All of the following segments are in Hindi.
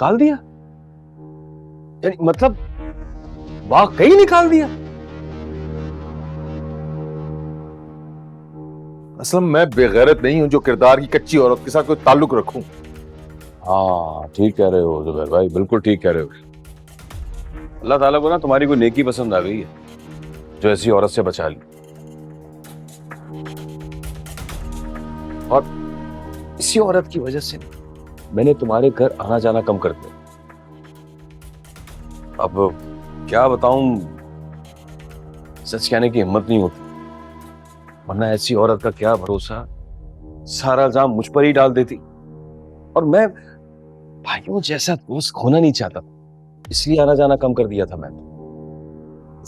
निकाल दिया? यानी मतलब वाकई निकाल दिया? असल में मैं बेगैरत नहीं हूं जो किरदार की कच्ची औरत के साथ कोई ताल्लुक रखूं। हाँ ठीक कह रहे हो जुबैर भाई, बिल्कुल ठीक कह रहे हो। अल्लाह ताला को ना तुम्हारी कोई नेकी पसंद आ गई है जो ऐसी औरत से बचा ली। और इसी औरत की वजह से मैंने तुम्हारे घर आना जाना कम कर दिया। अब क्या बताऊं, सच कहने की हिम्मत नहीं होती, वरना ऐसी औरत का क्या भरोसा, सारा इल्जाम मुझ पर ही डाल देती। और मैं भाइयों जैसा दोस्त खोना नहीं चाहता, इसलिए आना जाना कम कर दिया था मैंने।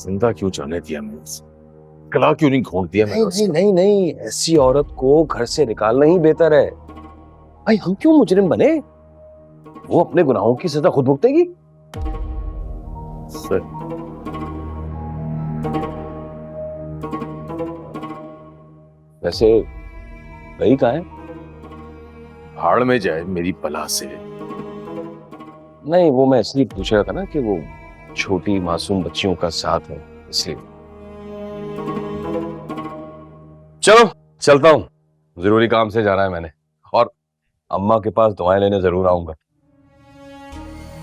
जिंदा क्यों जाने दिया मैंने, गला क्यों नहीं घोंट दिया मैंने? नहीं नहीं नहीं, ऐसी औरत को घर से निकालना ही बेहतर है। भाई हम क्यों मुजरिम बने, वो अपने गुनाहों की सजा खुद भुगतेगी। वैसे गई कहाँ है? भाड़ में जाए मेरी बला से। नहीं, वो मैं इसलिए पूछ रहा था ना कि वो छोटी मासूम बच्चियों का साथ है, इसलिए। चलो चलता हूँ, जरूरी काम से जाना है मैंने, और अम्मा के पास दुआएं लेने जरूर आऊंगा।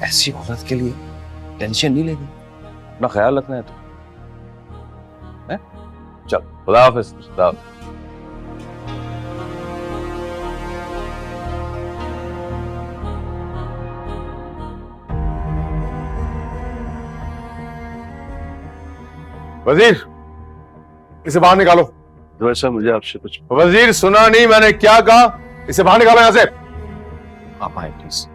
ऐसी औरत के लिए टेंशन नहीं लेनी, अपना ख्याल रखना है तो। है? चल, खुदा हाफिज। खुदा हाफिज। वजीर, इसे बाहर निकालो। वैसा मुझे आपसे कुछ। वजीर सुना नहीं मैंने क्या कहा, इसे बाहर निकालो यहाँ से। आप आए प्लीज।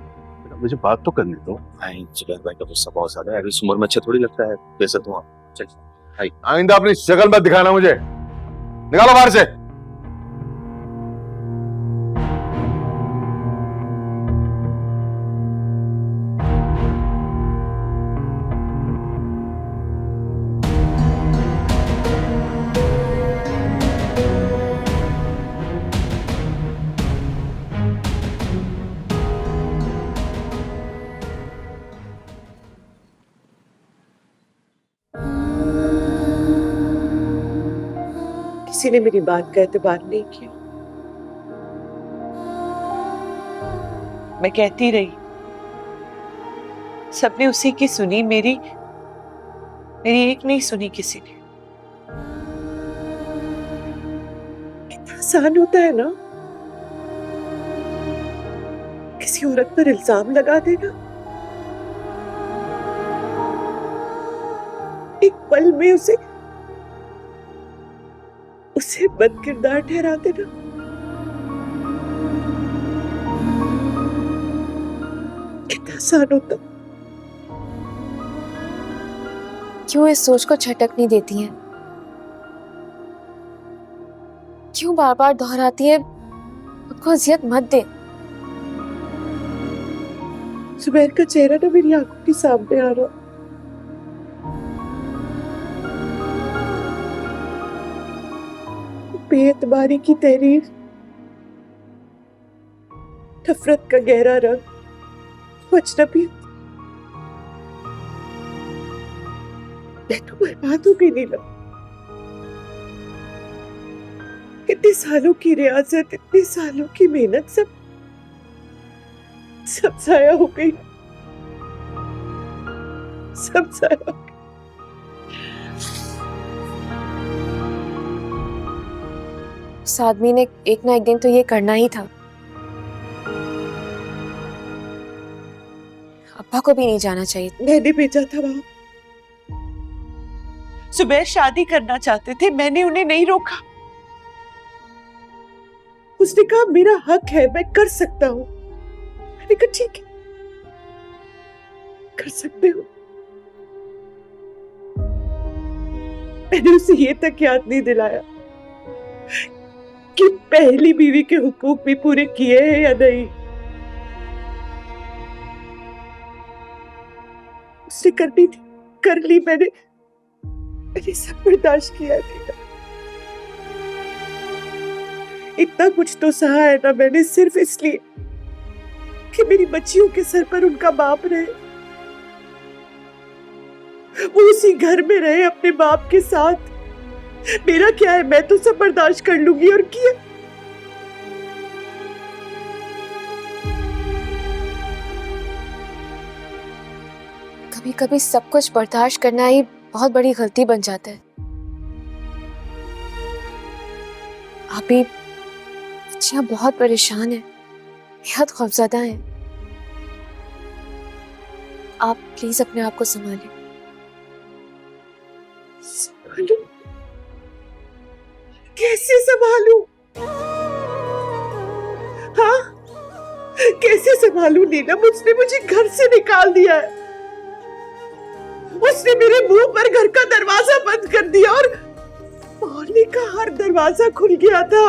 मुझे बात तो करने दो। जुबैर भाई का गुस्सा बहुत ज्यादा है, इस उम्र में अच्छा थोड़ी लगता है बेइज्जत हुआ। चल आइंदा अपनी शक्ल मत दिखाना मुझे, निकालो बाहर से। किसी ने मेरी बात का एतबार नहीं किया। मैं कहती रही, सबने उसी की सुनी, मेरी एक नहीं सुनी किसी ने। कितना आसान होता है ना किसी औरत पर इल्जाम लगा देना, एक पल में उसे बदकिरदार ठहरा देना। कितना आसान होता। क्यों इस सोच को झटकने देती हैं? क्यों बार बार दोहराती है खुद को अजियत मत दे। जुबैर का चेहरा ना मेरी आंखों के सामने आ रहा, बेएतबारी की तहरीर, नफरत का गहरा रंग, अजनबियत। मैं तो बर्बाद हो गई नीलम। इतने सालों की रियाजत, इतने सालों की मेहनत, सब जाया हो गई, सब जाया हो गई। उस आदमी ने एक ना एक दिन तो ये करना ही था। अब्बा को भी नहीं जाना चाहिए। मैंने भेजा था वहां, जुबैर शादी करना चाहते थे, मैंने उन्हें नहीं रोका। उसने कहा मेरा हक है, मैं कर सकता हूं। मैंने कहा ठीक है, कर सकते हो। मैंने उसे ये तक याद नहीं दिलाया कि पहली बीवी के हुकूक भी पूरे किए हैं या नहीं। उसने करनी थी, कर ली। मैंने सब बर्दाश्त किया था। इतना कुछ तो सहा है ना मैंने, सिर्फ इसलिए कि मेरी बच्चियों के सर पर उनका बाप रहे, वो उसी घर में रहे अपने बाप के साथ। मेरा क्या है, मैं तो सब बर्दाश्त कर लूंगी। और किया कभी कभी सब कुछ बर्दाश्त करना ही बहुत बड़ी गलती बन जाता है। आप भी बच्चियां बहुत परेशान हैं, बेहद खौफजदा हैं। आप प्लीज अपने आप को संभालें। संभालू? कैसे संभालू? हाँ, कैसे संभालू नीलम? उसने मुझे घर से निकाल दिया है, उसने मेरे मुंह पर घर का दरवाजा बंद कर दिया और मोहल्ले का हर दरवाजा खुल गया था।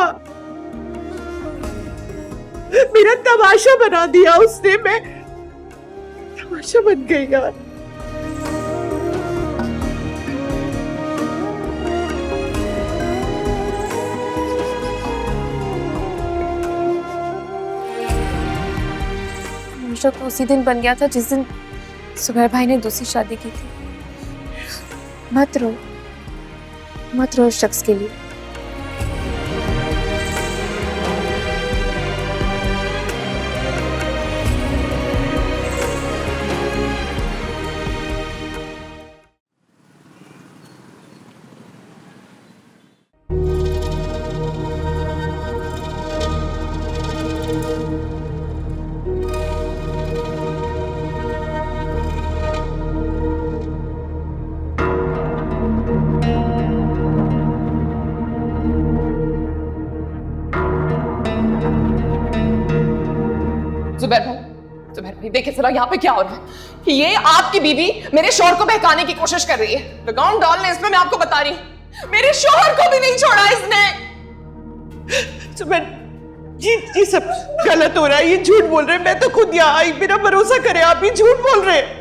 मेरा तमाशा बना दिया उसने, मैं तमाशा बन गई यार। तमाशा तो उसी दिन बन गया था जिस दिन सुबैर भाई ने दूसरी शादी की थी। मत रो उस शख्स के लिए। जुबैर भाई देखिए जरा यहाँ पे क्या हो रहा है कि ये आपकी बीवी मेरे शौहर को बहकाने की कोशिश कर रही है। लगाम डालने इसमें, मैं आपको बता रही हूँ, मेरे शौहर को भी नहीं छोड़ा इसने। जुबैर जी सब गलत हो रहा है, ये झूठ बोल रहे हैं। मैं तो खुद यहाँ आई, मेरा भरोसा करें, आप ही झूठ बोल रहे हैं।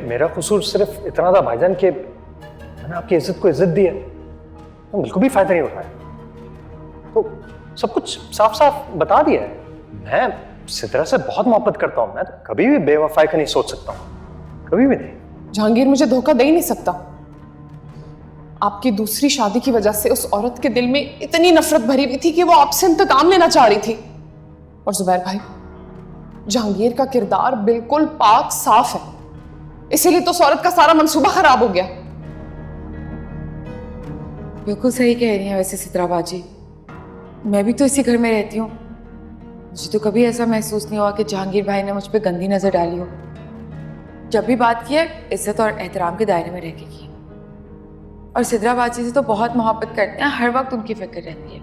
मेरा कसूर सिर्फ इतना था भाईजान कि मैंने आपकी इज्जत को इज्जत दी है, तो बिल्कुल भी फायदा नहीं उठाया। तो सब कुछ साफ साफ बता दिया है। मैं सिद्रा से बहुत मोहब्बत करता हूँ, मैं तो कभी भी बेवफाई का नहीं सोच सकता हूँ, कभी भी नहीं। जहांगीर मुझे धोखा दे ही नहीं सकता। आपकी दूसरी शादी की वजह से उस औरत के दिल में इतनी नफरत भरी हुई थी कि वो आपसे इंतकाम लेना चाह रही थी। और जुबैर भाई, जहांगीर का किरदार बिल्कुल पाक साफ है, इसीलिए तो उस औरत का सारा मंसूबा खराब हो गया। बिल्कुल सही कह रही हैं वैसे सिद्रा बाजी, मैं भी तो इसी घर में रहती हूँ। मुझे तो कभी ऐसा महसूस नहीं हुआ कि जहांगीर भाई ने मुझ पे गंदी नजर डाली हो। जब भी बात की है इज्जत और एहतराम के दायरे में रह के की। और सिद्रा बाजी से तो बहुत मोहब्बत करते हैं, हर वक्त उनकी फिक्र रहती है।